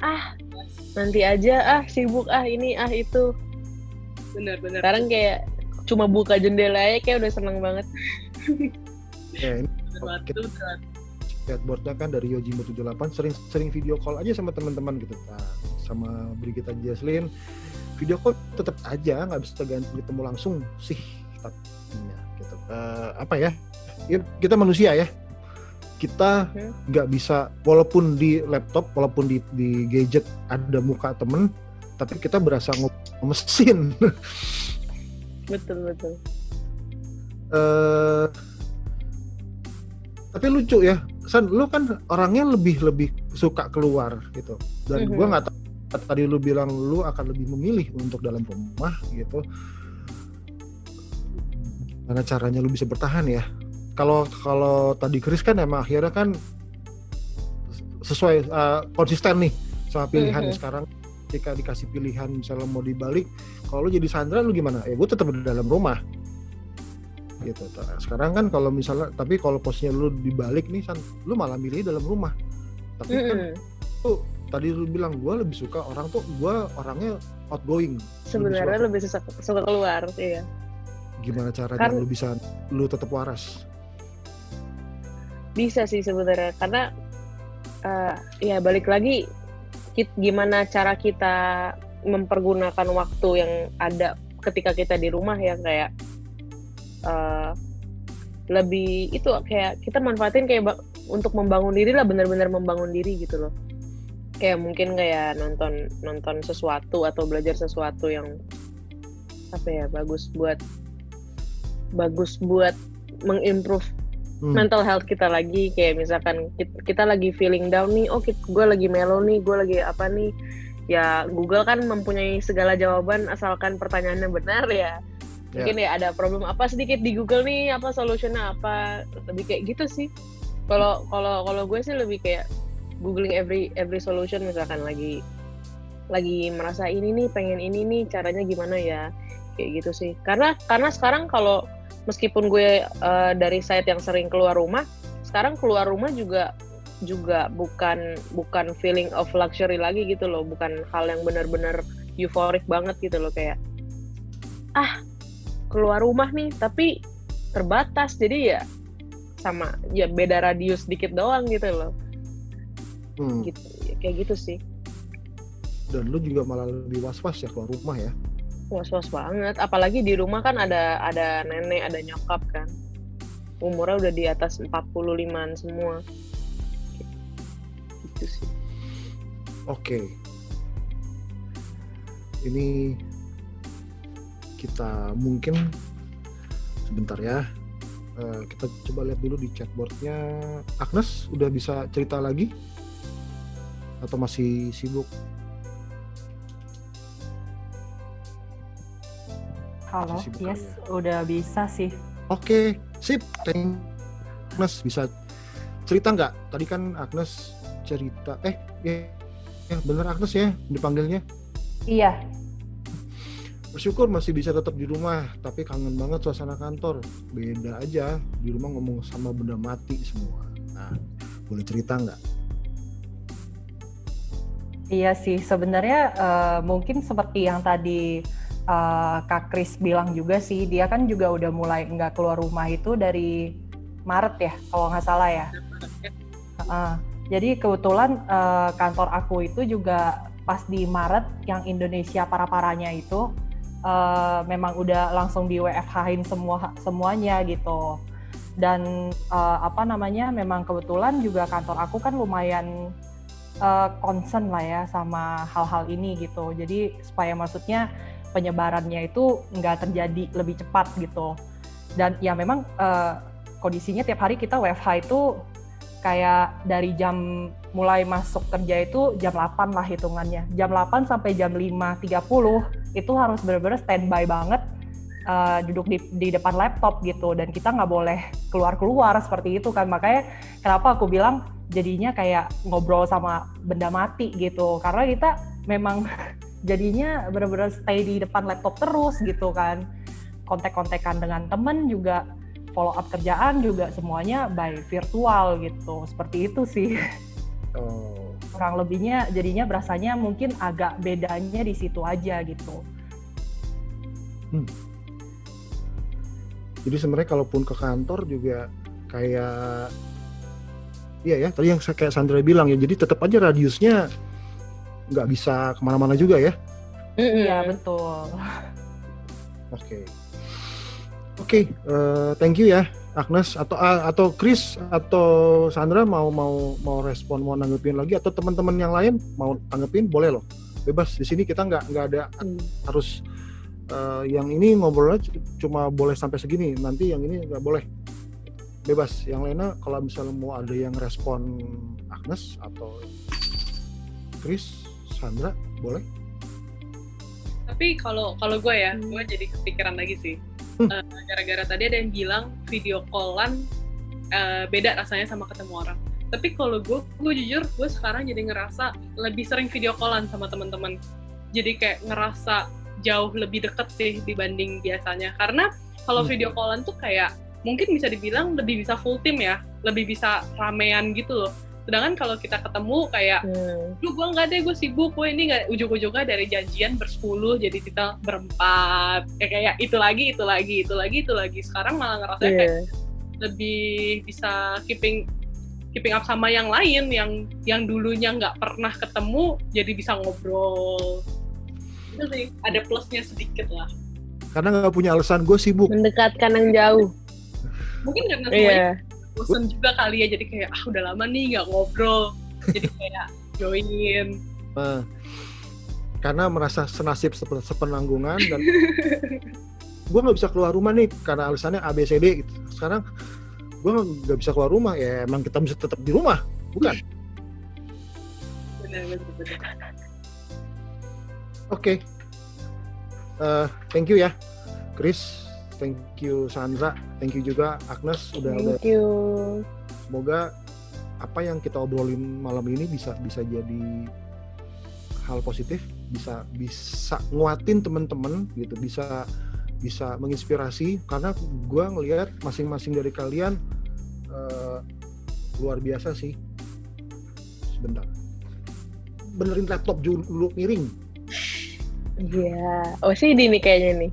nanti aja, sibuk, ini, itu. Bener-bener. Sekarang kayak cuma buka jendela aja kayak udah seneng banget. Ya, ini skateboardnya kan dari Yojimbo 78 sering video call aja sama teman-teman gitu, sama Brigita Jaslyn. Video call tetap aja nggak bisa ketemu langsung sih tapinya gitu. Apa ya? Kita manusia ya. Kita nggak bisa, walaupun di laptop, walaupun di gadget ada muka temen, tapi kita berasa mesin. Betul. Tapi lucu ya, San, lu kan orangnya lebih suka keluar gitu. Dan gua nggak tahu, tadi lu bilang lu akan lebih memilih untuk dalam rumah gitu. Mana caranya lu bisa bertahan ya? Kalau tadi Chris kan emang akhirnya kan sesuai konsisten nih sama pilihannya. Sekarang ketika dikasih pilihan misalnya mau dibalik, kalau lu jadi Sandra lu gimana? Ya gue tetap di dalam rumah gitu. Sekarang kan kalau misalnya, tapi kalau posnya lu dibalik nih San, lu malah milih dalam rumah. Tapi kan tuh tadi lu bilang gue lebih suka gue orangnya outgoing. Sebenarnya lebih suka keluar, iya. Gimana caranya lu tetap waras? Bisa sih sebenarnya, karena ya balik lagi gimana cara kita mempergunakan waktu yang ada ketika kita di rumah ya, kayak lebih itu kayak kita manfaatin kayak untuk membangun diri lah, benar-benar membangun diri gitu loh. Kayak mungkin kayak nonton sesuatu atau belajar sesuatu yang apa ya, bagus buat mengimprove mental health kita lagi. Kayak misalkan kita lagi feeling down nih, gue lagi mellow nih, gue lagi apa nih, ya Google kan mempunyai segala jawaban asalkan pertanyaannya benar ya. Mungkin ya ada problem apa sedikit di Google nih, apa solutionnya apa, lebih kayak gitu sih. Kalau gue sih lebih kayak googling every solution. Misalkan lagi merasa ini nih, pengen ini nih, caranya gimana ya, kayak gitu sih. Karena sekarang kalau meskipun gue dari side yang sering keluar rumah, sekarang keluar rumah juga bukan feeling of luxury lagi gitu loh, bukan hal yang benar-benar euphoric banget gitu loh, kayak keluar rumah nih tapi terbatas, jadi ya sama ya beda radius dikit doang gitu loh. Gitu, kayak gitu sih. Dan lu juga malah lebih was-was ya keluar rumah ya? Was-was banget, apalagi di rumah kan ada nenek, ada nyokap kan, umurnya udah di atas 45-an semua. Gitu sih. Oke. Ini kita mungkin sebentar ya. Kita coba lihat dulu di chatboardnya. Agnes udah bisa cerita lagi? Atau masih sibuk? Halo, yes, udah bisa sih. Oke, sip. Agnes bisa cerita nggak? Tadi kan Agnes cerita, bener Agnes ya dipanggilnya? Iya. Bersyukur masih bisa tetap di rumah, tapi kangen banget suasana kantor. Beda aja, di rumah ngomong sama benda mati semua. Nah, boleh cerita nggak? Iya sih, sebenarnya mungkin seperti yang tadi Kak Kris bilang juga sih, dia kan juga udah mulai nggak keluar rumah itu dari Maret ya, kalau nggak salah ya. Jadi kebetulan kantor aku itu juga pas di Maret yang Indonesia parah-parahnya itu memang udah langsung di WFH-in semuanya gitu. Dan memang kebetulan juga kantor aku kan lumayan concern lah ya sama hal-hal ini gitu. Jadi supaya maksudnya penyebarannya itu nggak terjadi lebih cepat gitu. Dan ya memang kondisinya tiap hari kita WFH itu kayak dari jam mulai masuk kerja itu jam 8 lah hitungannya. Jam 8 sampai jam 5.30 itu harus benar-benar standby banget duduk di depan laptop gitu, dan kita nggak boleh keluar-keluar seperti itu kan. Makanya kenapa aku bilang jadinya kayak ngobrol sama benda mati gitu, karena kita memang jadinya benar-benar stay di depan laptop terus gitu kan. Kontek-kontekan dengan temen juga, follow up kerjaan juga semuanya by virtual gitu. Seperti itu sih. Kurang lebihnya jadinya berasanya mungkin agak bedanya di situ aja gitu. Jadi sebenarnya kalaupun ke kantor juga kayak iya ya, tadi yang kayak Sandra bilang ya, jadi tetap aja radiusnya nggak bisa kemana-mana juga ya. Iya betul. Oke, thank you ya Agnes atau Chris atau Sandra mau respon, mau nanggepin lagi, atau teman-teman yang lain mau tanggepin boleh loh, bebas. Di sini kita nggak ada harus yang ini ngobrolnya cuma boleh sampai segini, nanti yang ini nggak boleh, bebas. Yang lainnya kalau misalnya mau ada yang respon Agnes atau Chris, Sandra boleh. Tapi kalau gue ya, gue jadi kepikiran lagi sih. Gara-gara tadi ada yang bilang video call-an beda rasanya sama ketemu orang. Tapi kalau gue jujur, gue sekarang jadi ngerasa lebih sering video call-an sama teman-teman. Jadi kayak ngerasa jauh lebih deket sih dibanding biasanya. Karena kalau video call-an tuh kayak mungkin bisa dibilang lebih bisa full team ya, lebih bisa ramean gitu loh. Sedangkan kalau kita ketemu kayak, gue nggak deh, gue sibuk, gue ini nggak, ujung-ujungnya dari janjian bersepuluh jadi kita berempat, kayak itu lagi. Sekarang malah ngerasa kayak lebih bisa keeping up sama yang lain, yang dulunya nggak pernah ketemu jadi bisa ngobrol. Itu sih ada plusnya sedikit lah. Karena nggak punya alasan, gue sibuk. Mendekatkan yang jauh. Mungkin karena semuanya bosen juga kali ya, jadi kayak udah lama nih nggak ngobrol, jadi kayak join. Karena merasa senasib sepenanggungan dan gue nggak bisa keluar rumah nih karena alasannya ABCD gitu. Sekarang gue nggak bisa keluar rumah, ya emang kita bisa tetap di rumah, bukan? Benar. Oke. Thank you ya Chris, thank you Sandra, thank you juga Agnes udah. Thank you. Semoga apa yang kita obrolin malam ini bisa jadi hal positif, bisa nguatin teman-teman gitu, bisa menginspirasi, karena gue ngelihat masing-masing dari kalian luar biasa sih. Sebentar, benerin laptop dulu, miring. Iya, OCD nih kayaknya nih.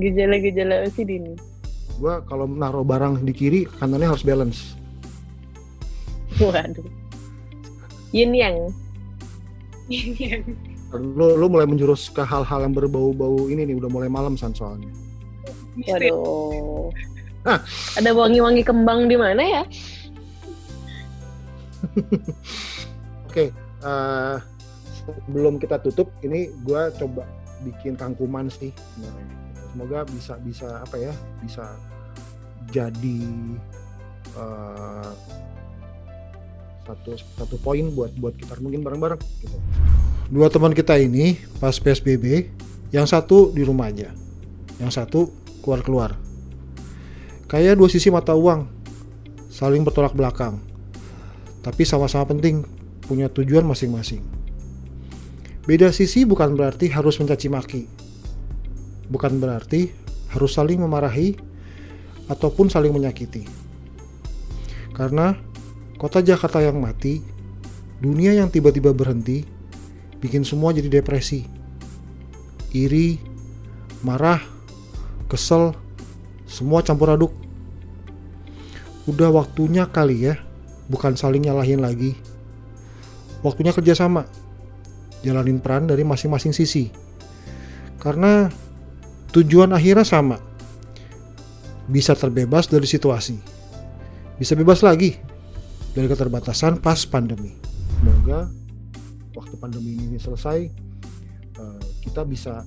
Gejala-gejala OCD nih. Gua kalau naruh barang di kiri, kanannya harus balance. Waduh. Yin yang. Lu mulai menjurus ke hal-hal yang berbau-bau ini nih, udah mulai malam soalnya. Waduh. Ada wangi-wangi kembang di mana ya? Oke, sebelum kita tutup, ini gue coba bikin rangkuman sih. Semoga bisa apa ya, bisa jadi satu poin buat kita mungkin bareng-bareng gitu. Dua teman kita ini pas PSBB, yang satu di rumah aja, yang satu keluar. Kayak dua sisi mata uang, saling bertolak belakang, tapi sama-sama penting, punya tujuan masing-masing. Beda sisi bukan berarti harus mencaci maki, bukan berarti harus saling memarahi ataupun saling menyakiti. Karena kota Jakarta yang mati, dunia yang tiba-tiba berhenti, bikin semua jadi depresi, iri, marah, kesel, semua campur aduk. Udah waktunya kali ya, bukan saling nyalahin lagi. Waktunya kerjasama, jalanin peran dari masing-masing sisi. Karena tujuan akhirnya sama, bisa terbebas dari situasi, bisa bebas lagi, dari keterbatasan pas pandemi. Semoga waktu pandemi ini selesai, kita bisa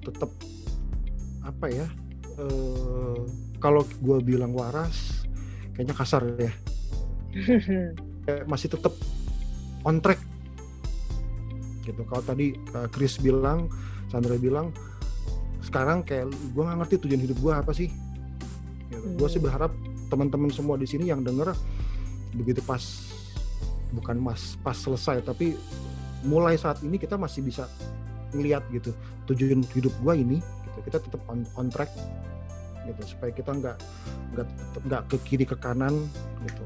tetap kalau gue bilang waras kayaknya kasar ya, masih tetap on track gitu. Kalau tadi Chris bilang, Sandra bilang, sekarang kayak gue nggak ngerti tujuan hidup gue apa sih gitu. Gue sih berharap teman-teman semua di sini yang denger begitu pas selesai, tapi mulai saat ini kita masih bisa ngeliat gitu tujuan hidup gue ini gitu. Kita tetap on track gitu, supaya kita nggak ke kiri ke kanan gitu,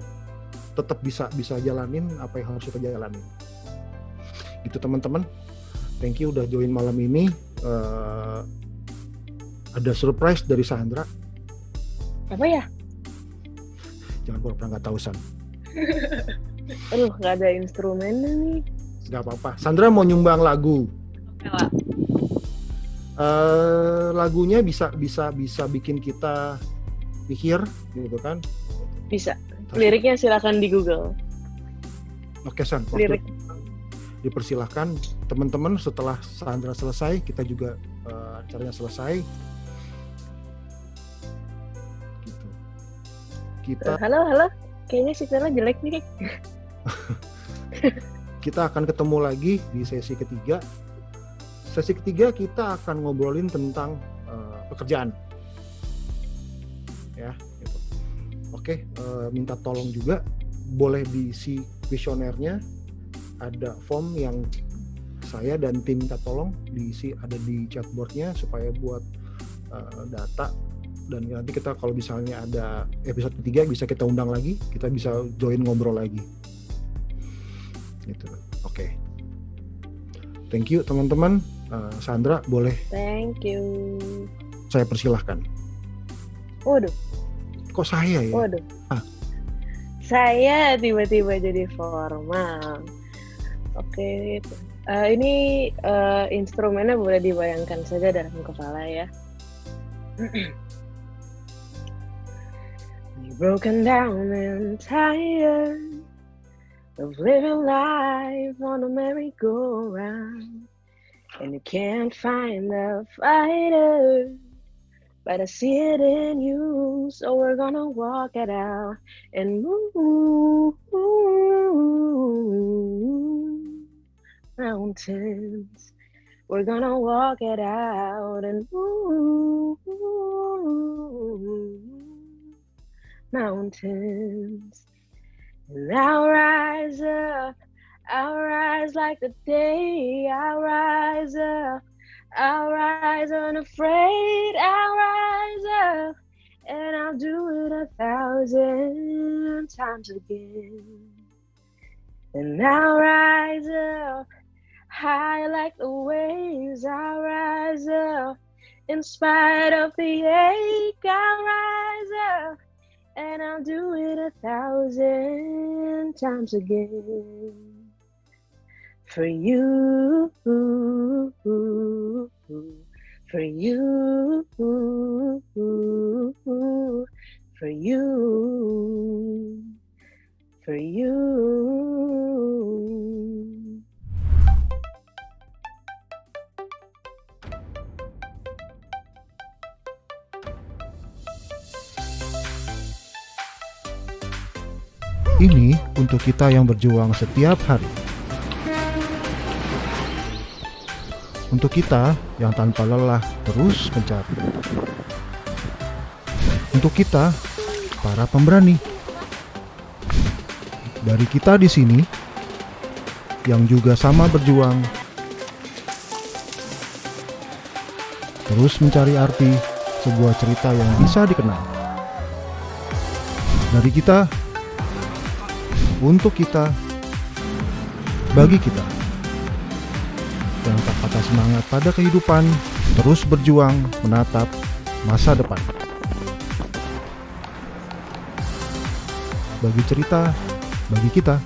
tetap bisa jalanin apa yang harus kita jalanin gitu. Teman-teman, thank you udah join malam ini. Ada surprise dari Sandra. Apa ya? Jangan pura-pura nggak tahu, San. Aduh, nggak ada instrumennya nih. Nggak apa-apa. Sandra mau nyumbang lagu. Lagunya bisa bikin kita pikir gitu kan? Bisa. Liriknya silakan di Google. Oke, San. Lirik. Dipersilahkan teman-teman, setelah Sandra selesai, kita juga acaranya selesai. Gitu. Kita Halo. Kayaknya sinyalnya jelek nih. Kita akan ketemu lagi di sesi ketiga. Sesi ketiga kita akan ngobrolin tentang pekerjaan. Ya, gitu. Oke, minta tolong juga boleh diisi kuesionernya. Ada form yang saya dan tim minta tolong diisi, ada di chatboardnya supaya buat data, dan nanti kita kalau misalnya ada episode ketiga bisa kita undang lagi, kita bisa join ngobrol lagi gitu. Oke. Thank you teman-teman. Sandra boleh Thank you. saya persilahkan. Waduh. Kok saya ya? Waduh. Saya tiba-tiba jadi formal. Oke. Ini instrumennya boleh dibayangkan saja dalam kepala ya. You're broken down and tired of living life on a merry-go-round, and you can't find a fighter, but I see it in you, so we're gonna walk it out and move mountains. We're gonna walk it out and move mountains. And I'll rise up, I'll rise like the day, I'll rise up, I'll rise unafraid, I'll rise up, and I'll do it 1,000 times again. And I'll rise up, high like the waves, I'll rise up, in spite of the ache, I'll rise up, and I'll do it 1,000 times again. For you, for you, for you, for you. Ini untuk kita yang berjuang setiap hari. Untuk kita yang tanpa lelah terus mencari. Untuk kita, para pemberani. Dari kita di sini, yang juga sama berjuang, terus mencari arti sebuah cerita yang bisa dikenal. Dari kita, untuk kita, bagi kita, yang tak patah semangat pada kehidupan, terus berjuang menatap masa depan. Bagi cerita, bagi kita.